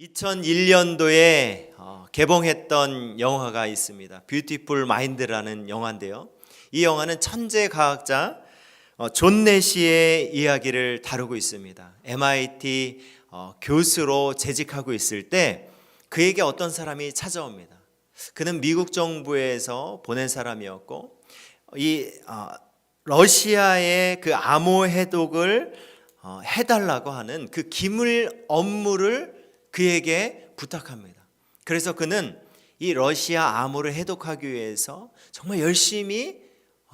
2001년도에 개봉했던 영화가 있습니다. 뷰티풀 마인드라는 영화인데요. 이 영화는 천재 과학자 존 내시의 이야기를 다루고 있습니다. MIT 교수로 재직하고 있을 때 그에게 어떤 사람이 찾아옵니다. 그는 미국 정부에서 보낸 사람이었고 이 러시아의 그 암호 해독을 해달라고 하는 그 기물 업무를 그에게 부탁합니다. 그래서 그는 이 러시아 암호를 해독하기 위해서 정말 열심히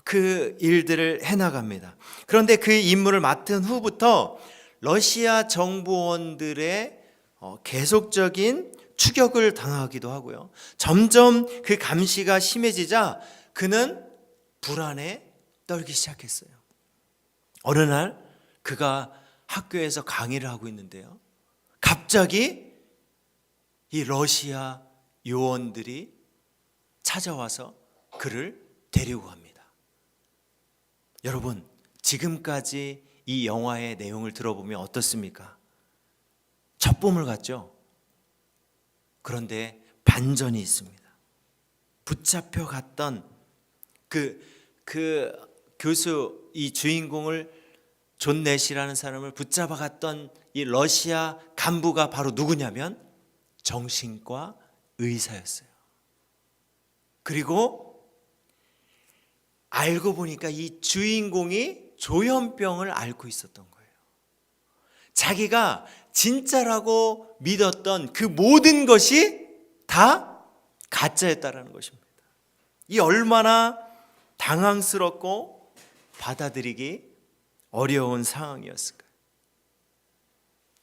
그 일들을 해나갑니다. 그런데 그 임무를 맡은 후부터 러시아 정보원들의 계속적인 추격을 당하기도 하고요. 점점 그 감시가 심해지자 그는 불안에 떨기 시작했어요. 어느 날 그가 학교에서 강의를 하고 있는데요. 갑자기 이 러시아 요원들이 찾아와서 그를 데리고 갑니다. 여러분, 지금까지 이 영화의 내용을 들어보면 어떻습니까? 첩보물 같죠? 그런데 반전이 있습니다. 붙잡혀 갔던 그 교수, 이 주인공을 존 내시라는 사람을 붙잡아 갔던 이 러시아 간부가 바로 누구냐면 정신과 의사였어요. 그리고 알고 보니까 이 주인공이 조현병을 앓고 있었던 거예요. 자기가 진짜라고 믿었던 그 모든 것이 다 가짜였다라는 것입니다. 이 얼마나 당황스럽고 받아들이기 어려운 상황이었을까요?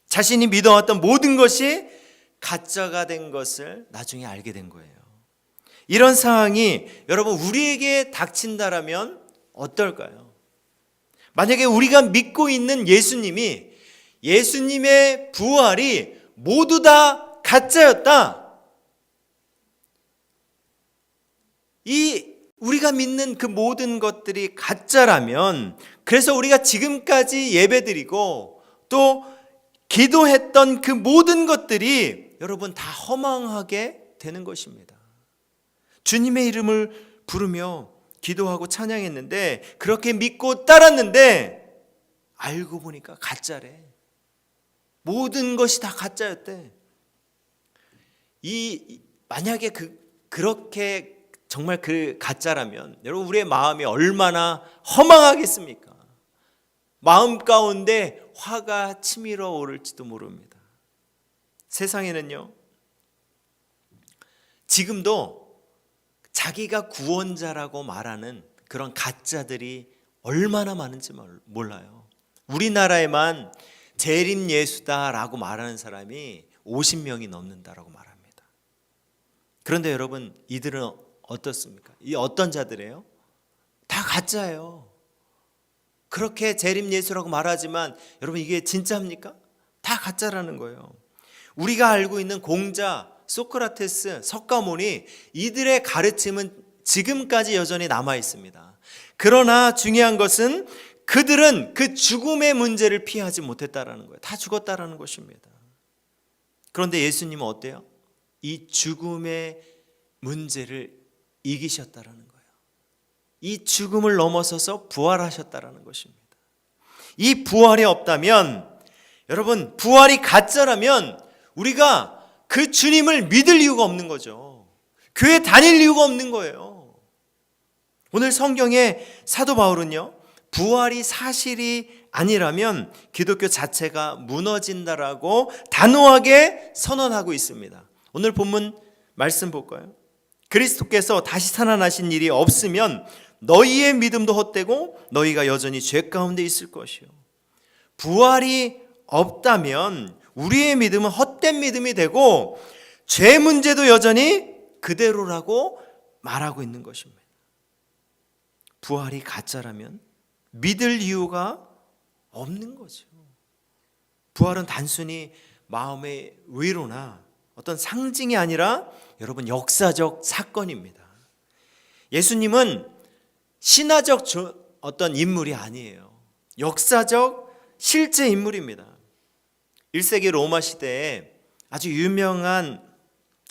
자신이 믿어왔던 모든 것이 가짜가 된 것을 나중에 알게 된 거예요. 이런 상황이 여러분 우리에게 닥친다라면 어떨까요? 만약에 우리가 믿고 있는 예수님의 부활이 모두 다 가짜였다. 우리가 믿는 그 모든 것들이 가짜라면, 그래서 우리가 지금까지 예배드리고 또 기도했던 그 모든 것들이 여러분 다 허망하게 되는 것입니다. 주님의 이름을 부르며 기도하고 찬양했는데, 그렇게 믿고 따랐는데 알고 보니까 가짜래. 모든 것이 다 가짜였대. 만약에 그렇게 정말 그 가짜라면 여러분 우리의 마음이 얼마나 허망하겠습니까? 마음 가운데 화가 치밀어 오를지도 모릅니다. 세상에는요, 지금도 자기가 구원자라고 말하는 그런 가짜들이 얼마나 많은지 몰라요. 우리나라에만 재림 예수다라고 말하는 사람이 50명이 넘는다라고 말합니다. 그런데 여러분, 이들은 어떻습니까? 이 어떤 자들이에요? 다 가짜예요. 그렇게 재림 예수라고 말하지만 여러분 이게 진짜입니까? 다 가짜라는 거예요. 우리가 알고 있는 공자, 소크라테스, 석가모니, 이들의 가르침은 지금까지 여전히 남아 있습니다. 그러나 중요한 것은 그들은 그 죽음의 문제를 피하지 못했다라는 거예요. 다 죽었다라는 것입니다. 그런데 예수님은 어때요? 이 죽음의 문제를 이기셨다라는 거예요. 이 죽음을 넘어서서 부활하셨다라는 것입니다. 이 부활이 없다면, 여러분 부활이 가짜라면 우리가 그 주님을 믿을 이유가 없는 거죠. 교회 다닐 이유가 없는 거예요. 오늘 성경에 사도 바울은요, 부활이 사실이 아니라면 기독교 자체가 무너진다라고 단호하게 선언하고 있습니다. 오늘 본문 말씀 볼까요? 그리스도께서 다시 살아나신 일이 없으면 너희의 믿음도 헛되고 너희가 여전히 죄 가운데 있을 것이요. 부활이 없다면 우리의 믿음은 헛된 믿음이 되고 죄 문제도 여전히 그대로라고 말하고 있는 것입니다. 부활이 가짜라면 믿을 이유가 없는 거죠. 부활은 단순히 마음의 위로나 어떤 상징이 아니라 여러분 역사적 사건입니다. 예수님은 신화적 어떤 인물이 아니에요. 역사적 실제 인물입니다. 1세기 로마 시대에 아주 유명한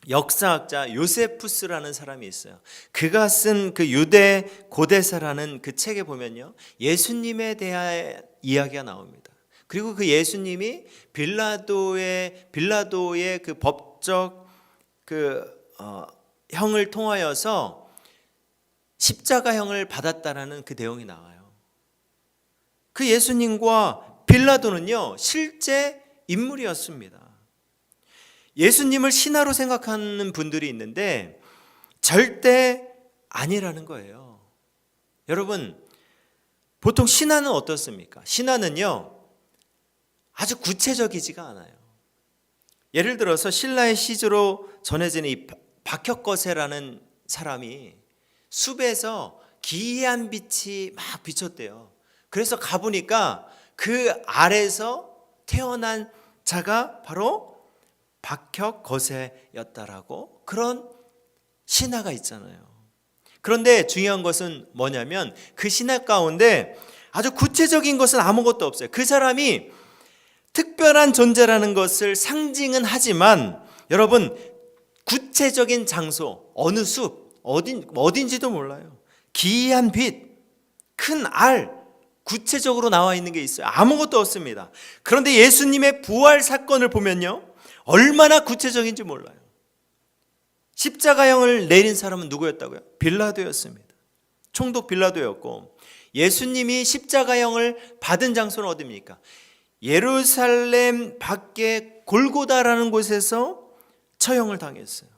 역사학자 요세푸스라는 사람이 있어요. 그가 쓴 그 유대 고대사라는 그 책에 보면요, 예수님에 대한 이야기가 나옵니다. 그리고 그 예수님이 빌라도의 그 법적 형을 통하여서 십자가형을 받았다라는 그 내용이 나와요. 그 예수님과 빌라도는요, 실제 인물이었습니다. 예수님을 신하로 생각하는 분들이 있는데 절대 아니라는 거예요. 여러분, 보통 신하는 어떻습니까? 신하는요, 아주 구체적이지가 않아요. 예를 들어서 신라의 시조로 전해지는 이 박혁거세라는 사람이 숲에서 기이한 빛이 막 비쳤대요. 그래서 가보니까 그 아래서 태어난 자가 바로 박혁거세였다라고 그런 신화가 있잖아요. 그런데 중요한 것은 뭐냐면 그 신화 가운데 아주 구체적인 것은 아무것도 없어요. 그 사람이 특별한 존재라는 것을 상징은 하지만 여러분, 구체적인 장소, 어느 숲, 어딘지도 몰라요. 기이한 빛, 큰 알, 구체적으로 나와 있는 게 있어요. 아무것도 없습니다. 그런데 예수님의 부활 사건을 보면요, 얼마나 구체적인지 몰라요. 십자가형을 내린 사람은 누구였다고요? 빌라도였습니다. 총독 빌라도였고, 예수님이 십자가형을 받은 장소는 어디입니까? 예루살렘 밖에 골고다라는 곳에서 처형을 당했어요.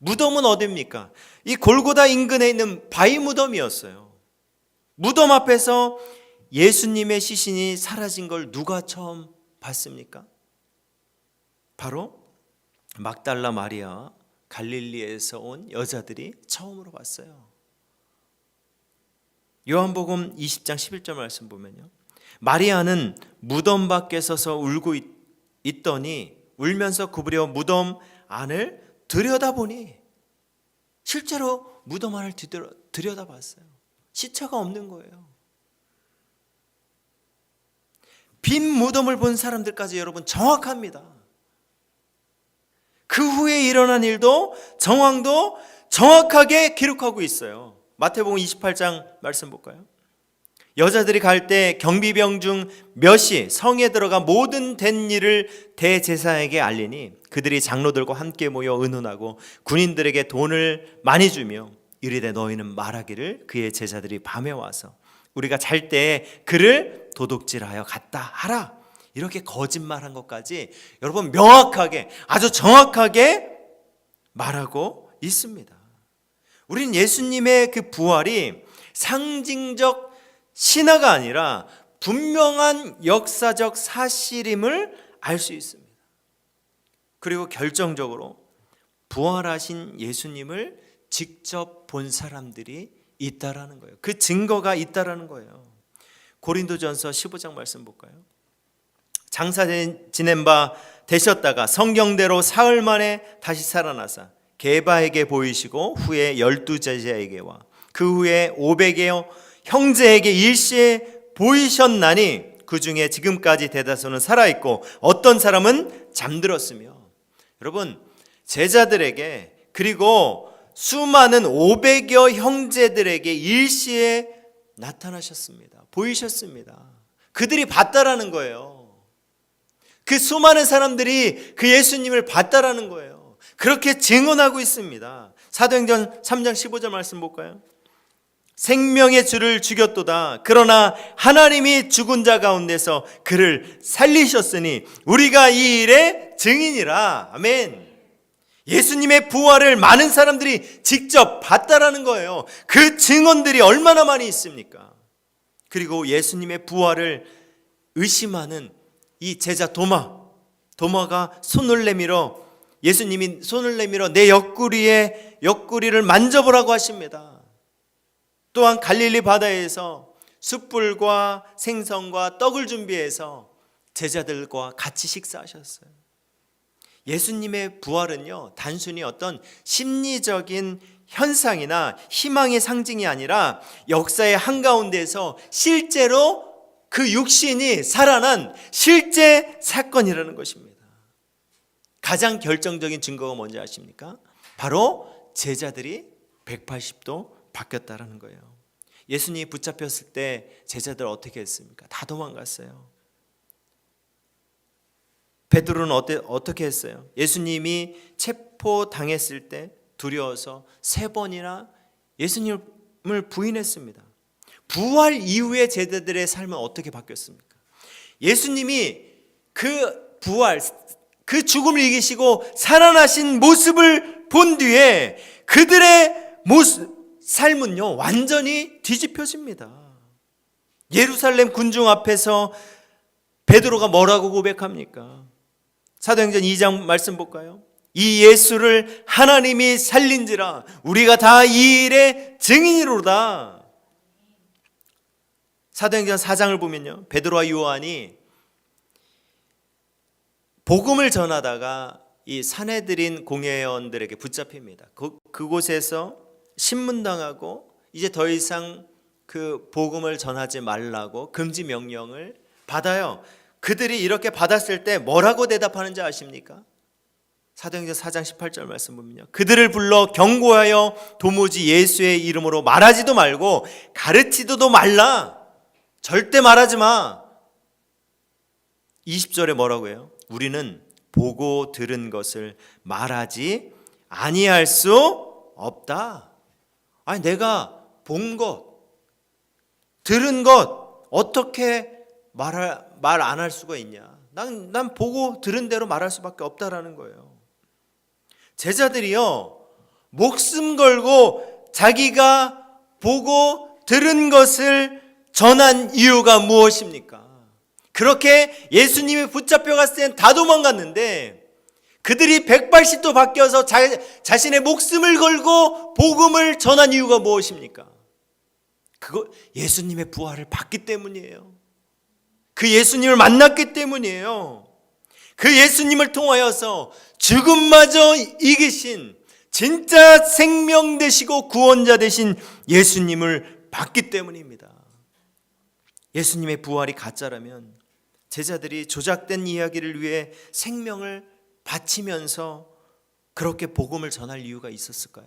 무덤은 어디입니까? 이 골고다 인근에 있는 바위 무덤이었어요. 무덤 앞에서 예수님의 시신이 사라진 걸 누가 처음 봤습니까? 바로 막달라 마리아, 갈릴리에서 온 여자들이 처음으로 봤어요. 요한복음 20장 11절 말씀 보면요, 마리아는 무덤 밖에 서서 울고 있더니 울면서 구부려 무덤 안을 들여다보니 실제로 무덤 안을 들여다봤어요. 시체가 없는 거예요. 빈 무덤을 본 사람들까지 여러분 정확합니다. 그 후에 일어난 일도 정황도 정확하게 기록하고 있어요. 마태복음 28장 말씀 볼까요? 여자들이 갈 때 경비병 중 몇이 성에 들어가 모든 된 일을 대제사장에게 알리니 그들이 장로들과 함께 모여 의논하고 군인들에게 돈을 많이 주며 이르되 너희는 말하기를 그의 제자들이 밤에 와서 우리가 잘 때 그를 도둑질하여 갔다 하라. 이렇게 거짓말한 것까지 여러분 명확하게, 아주 정확하게 말하고 있습니다. 우린 예수님의 그 부활이 상징적 신화가 아니라 분명한 역사적 사실임을 알 수 있습니다. 그리고 결정적으로 부활하신 예수님을 직접 본 사람들이 있다라는 거예요. 그 증거가 있다라는 거예요. 고린도전서 15장 말씀 볼까요? 장사 지낸 바 되셨다가 성경대로 사흘 만에 다시 살아나사 게바에게 보이시고 후에 12제자에게와 그 후에 500여 형제에게 일시에 보이셨나니 그 중에 지금까지 대다수는 살아있고 어떤 사람은 잠들었으며. 여러분, 제자들에게 그리고 수많은 500여 형제들에게 일시에 나타나셨습니다. 보이셨습니다. 그들이 봤다라는 거예요. 그 수많은 사람들이 그 예수님을 봤다라는 거예요. 그렇게 증언하고 있습니다. 사도행전 3장 15절 말씀 볼까요? 생명의 주를 죽였도다. 그러나 하나님이 죽은 자 가운데서 그를 살리셨으니 우리가 이 일의 증인이라. 아멘. 예수님의 부활을 많은 사람들이 직접 봤다라는 거예요. 그 증언들이 얼마나 많이 있습니까? 그리고 예수님의 부활을 의심하는 이 제자 도마가 손을 내밀어, 예수님이 손을 내밀어 내 옆구리를 만져보라고 하십니다. 또한 갈릴리 바다에서 숯불과 생선과 떡을 준비해서 제자들과 같이 식사하셨어요. 예수님의 부활은요, 단순히 어떤 심리적인 현상이나 희망의 상징이 아니라 역사의 한가운데에서 실제로 그 육신이 살아난 실제 사건이라는 것입니다. 가장 결정적인 증거가 뭔지 아십니까? 바로 제자들이 180도 바뀌었다라는 거예요. 예수님이 붙잡혔을 때 제자들 어떻게 했습니까? 다 도망갔어요. 베드로는 어떻게 했어요? 예수님이 체포당했을 때 두려워서 3번이나 예수님을 부인했습니다. 부활 이후의 제자들의 삶은 어떻게 바뀌었습니까? 예수님이 그 부활, 그 죽음을 이기시고 살아나신 모습을 본 뒤에 그들의 삶은요 완전히 뒤집혀집니다. 예루살렘 군중 앞에서 베드로가 뭐라고 고백합니까? 사도행전 2장 말씀 볼까요? 이 예수를 하나님이 살린지라 우리가 다 이 일의 증인이로다. 사도행전 4장을 보면요, 베드로와 요한이 복음을 전하다가 이 산헤드린 공회원들에게 붙잡힙니다. 그곳에서 신문당하고 이제 더 이상 그 복음을 전하지 말라고 금지 명령을 받아요. 그들이 이렇게 받았을 때 뭐라고 대답하는지 아십니까? 사도행전 4장 18절 말씀 보면요, 그들을 불러 경고하여 도무지 예수의 이름으로 말하지도 말고 가르치지도 말라. 절대 말하지 마. 20절에 뭐라고 해요? 우리는 보고 들은 것을 말하지 아니할 수 없다. 아니, 내가 본 것, 들은 것 어떻게 말 안 할 수가 있냐? 난 보고 들은 대로 말할 수밖에 없다라는 거예요. 제자들이요, 목숨 걸고 자기가 보고 들은 것을 전한 이유가 무엇입니까? 그렇게 예수님이 붙잡혀갔을 땐 다 도망갔는데 그들이 180도 바뀌어서 자신의 목숨을 걸고 복음을 전한 이유가 무엇입니까? 그거 예수님의 부활을 봤기 때문이에요. 그 예수님을 만났기 때문이에요. 그 예수님을 통하여서 죽음마저 이기신 진짜 생명 되시고 구원자 되신 예수님을 봤기 때문입니다. 예수님의 부활이 가짜라면 제자들이 조작된 이야기를 위해 생명을 바치면서 그렇게 복음을 전할 이유가 있었을까요?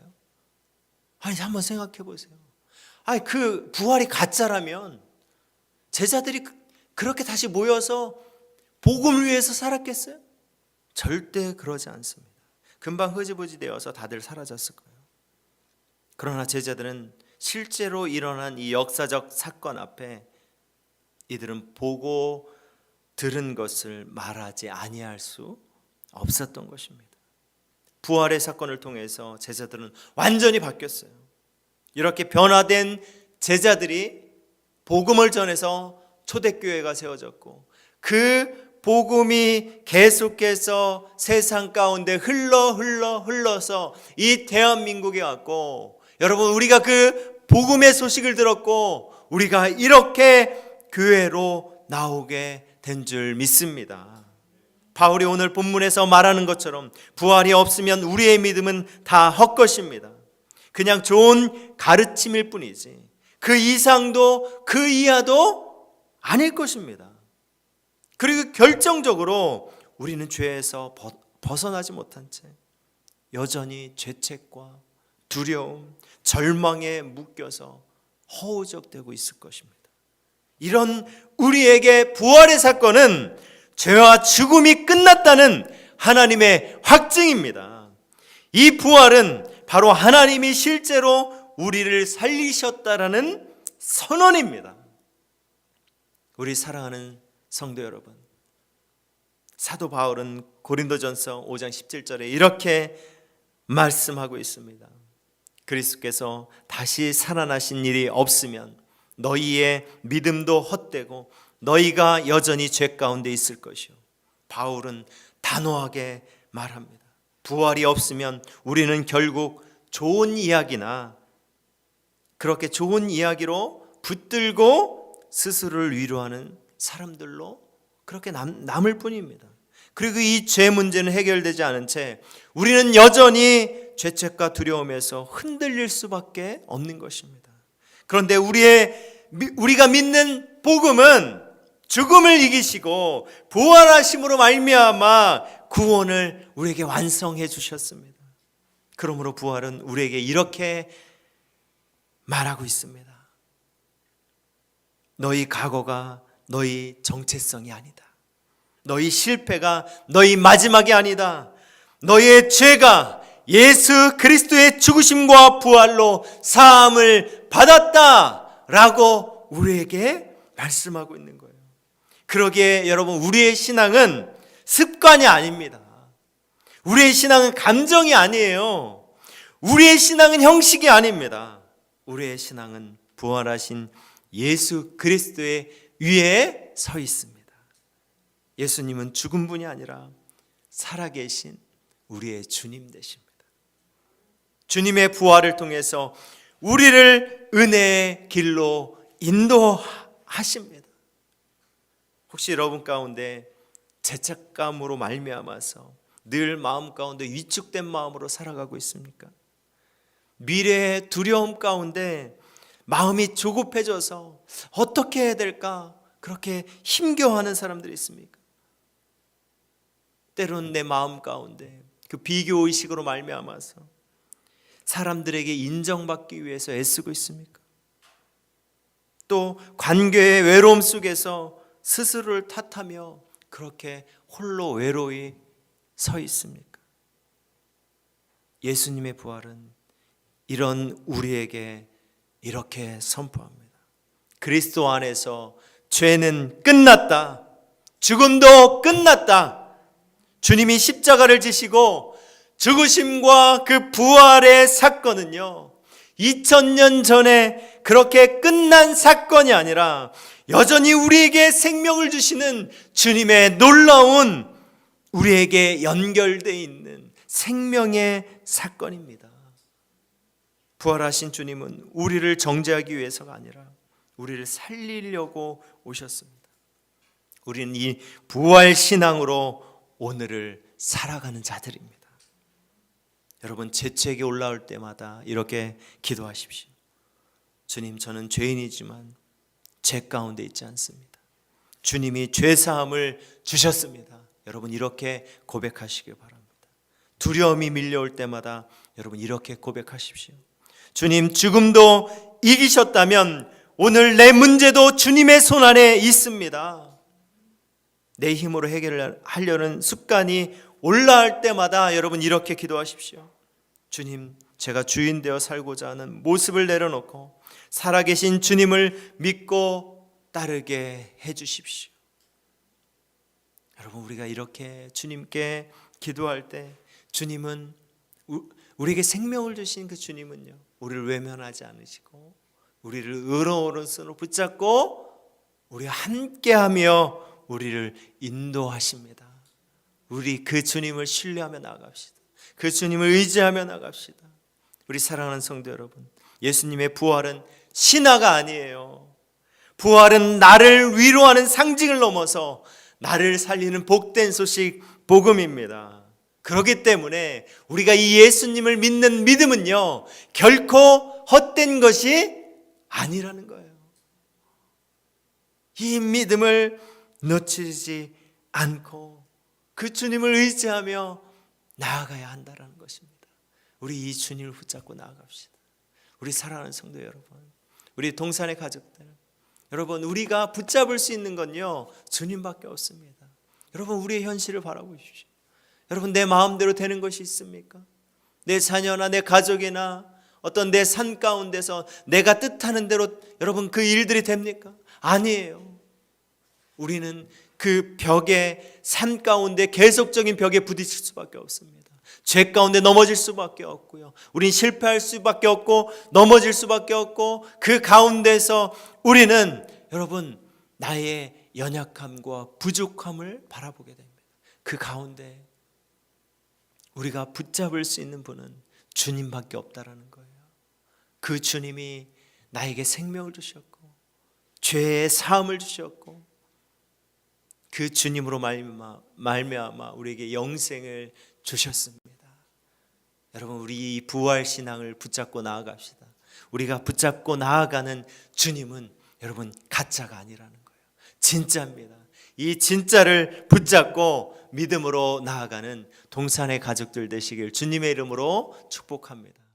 아니, 한번 생각해 보세요. 아니, 그 부활이 가짜라면 제자들이 그렇게 다시 모여서 복음을 위해서 살았겠어요? 절대 그러지 않습니다. 금방 흐지부지 되어서 다들 사라졌을 거예요. 그러나 제자들은 실제로 일어난 이 역사적 사건 앞에 이들은 보고 들은 것을 말하지 아니할 수 없었던 것입니다. 부활의 사건을 통해서 제자들은 완전히 바뀌었어요. 이렇게 변화된 제자들이 복음을 전해서 초대교회가 세워졌고 그 복음이 계속해서 세상 가운데 흘러서 이 대한민국에 왔고, 여러분, 우리가 그 복음의 소식을 들었고 우리가 이렇게 교회로 나오게 된 줄 믿습니다. 바울이 오늘 본문에서 말하는 것처럼 부활이 없으면 우리의 믿음은 다 헛것입니다. 그냥 좋은 가르침일 뿐이지 그 이상도 그 이하도 아닐 것입니다. 그리고 결정적으로 우리는 죄에서 벗어나지 못한 채 여전히 죄책과 두려움, 절망에 묶여서 허우적대고 있을 것입니다. 이런 우리에게 부활의 사건은 죄와 죽음이 끝났다는 하나님의 확증입니다. 이 부활은 바로 하나님이 실제로 우리를 살리셨다라는 선언입니다. 우리 사랑하는 성도 여러분, 사도 바울은 고린도전서 5장 17절에 이렇게 말씀하고 있습니다. 그리스도께서 다시 살아나신 일이 없으면 너희의 믿음도 헛되고 너희가 여전히 죄 가운데 있을 것이요. 바울은 단호하게 말합니다. 부활이 없으면 우리는 결국 좋은 이야기나 그렇게 좋은 이야기로 붙들고 스스로를 위로하는 사람들로 그렇게 남을 뿐입니다. 그리고 이 죄 문제는 해결되지 않은 채 우리는 여전히 죄책과 두려움에서 흔들릴 수밖에 없는 것입니다. 그런데 우리가 믿는 복음은 죽음을 이기시고 부활하심으로 말미암아 구원을 우리에게 완성해 주셨습니다. 그러므로 부활은 우리에게 이렇게 말하고 있습니다. 너희 과거가 너희 정체성이 아니다. 너희 실패가 너희 마지막이 아니다. 너희의 죄가 예수 그리스도의 죽으심과 부활로 사함을 받았다라고 우리에게 말씀하고 있는 거예요. 그러기에 여러분, 우리의 신앙은 습관이 아닙니다. 우리의 신앙은 감정이 아니에요. 우리의 신앙은 형식이 아닙니다. 우리의 신앙은 부활하신 예수 그리스도의 위에 서 있습니다. 예수님은 죽은 분이 아니라 살아계신 우리의 주님 되십니다. 주님의 부활을 통해서 우리를 은혜의 길로 인도하십니다. 혹시 여러분 가운데 죄책감으로 말미암아서 늘 마음 가운데 위축된 마음으로 살아가고 있습니까? 미래의 두려움 가운데 마음이 조급해져서 어떻게 해야 될까? 그렇게 힘겨워하는 사람들이 있습니까? 때로는 내 마음 가운데 그 비교의식으로 말미암아서 사람들에게 인정받기 위해서 애쓰고 있습니까? 또 관계의 외로움 속에서 스스로를 탓하며 그렇게 홀로 외로이 서 있습니까? 예수님의 부활은 이런 우리에게 이렇게 선포합니다. 그리스도 안에서 죄는 끝났다. 죽음도 끝났다. 주님이 십자가를 지시고 죽으심과 그 부활의 사건은요, 2000년 전에 그렇게 끝난 사건이 아니라 여전히 우리에게 생명을 주시는 주님의 놀라운, 우리에게 연결되어 있는 생명의 사건입니다. 부활하신 주님은 우리를 정죄하기 위해서가 아니라 우리를 살리려고 오셨습니다. 우리는 이 부활 신앙으로 오늘을 살아가는 자들입니다. 여러분, 재채기 올라올 때마다 이렇게 기도하십시오. 주님, 저는 죄인이지만 죄 가운데 있지 않습니다. 주님이 죄사함을 주셨습니다. 여러분, 이렇게 고백하시길 바랍니다. 두려움이 밀려올 때마다 여러분, 이렇게 고백하십시오. 주님, 죽음도 이기셨다면 오늘 내 문제도 주님의 손 안에 있습니다. 내 힘으로 해결하려는 습관이 올라올 때마다 여러분, 이렇게 기도하십시오. 주님, 제가 주인 되어 살고자 하는 모습을 내려놓고 살아계신 주님을 믿고 따르게 해주십시오. 여러분, 우리가 이렇게 주님께 기도할 때 주님은, 우리에게 생명을 주신 그 주님은요, 우리를 외면하지 않으시고 우리를 의로운 오른손으로 붙잡고 우리와 함께하며 우리를 인도하십니다. 우리 그 주님을 신뢰하며 나아갑시다. 그 주님을 의지하며 나갑시다. 우리 사랑하는 성도 여러분, 예수님의 부활은 신화가 아니에요. 부활은 나를 위로하는 상징을 넘어서 나를 살리는 복된 소식, 복음입니다. 그렇기 때문에 우리가 이 예수님을 믿는 믿음은요, 결코 헛된 것이 아니라는 거예요. 이 믿음을 놓치지 않고 그 주님을 의지하며 나아가야 한다는 것입니다. 우리 이 주님을 붙잡고 나아갑시다. 우리 사랑하는 성도 여러분, 우리 동산의 가족들, 여러분, 우리가 붙잡을 수 있는 건요, 주님밖에 없습니다. 여러분, 우리의 현실을 바라보십시오. 여러분, 내 마음대로 되는 것이 있습니까? 내 자녀나 내 가족이나 어떤 내 삶 가운데서 내가 뜻하는 대로 여러분 그 일들이 됩니까? 아니에요. 우리는 그 벽에, 삶 가운데 계속적인 벽에 부딪힐 수밖에 없습니다. 죄 가운데 넘어질 수밖에 없고요, 우린 실패할 수밖에 없고 넘어질 수밖에 없고, 그 가운데서 우리는 여러분 나의 연약함과 부족함을 바라보게 됩니다. 그 가운데 우리가 붙잡을 수 있는 분은 주님밖에 없다라는 거예요. 그 주님이 나에게 생명을 주셨고 죄의 사함을 주셨고 그 주님으로 말미암아 우리에게 영생을 주셨습니다. 여러분, 우리 이 부활 신앙을 붙잡고 나아갑시다. 우리가 붙잡고 나아가는 주님은 여러분 가짜가 아니라는 거예요. 진짜입니다. 이 진짜를 붙잡고 믿음으로 나아가는 동산의 가족들 되시길 주님의 이름으로 축복합니다.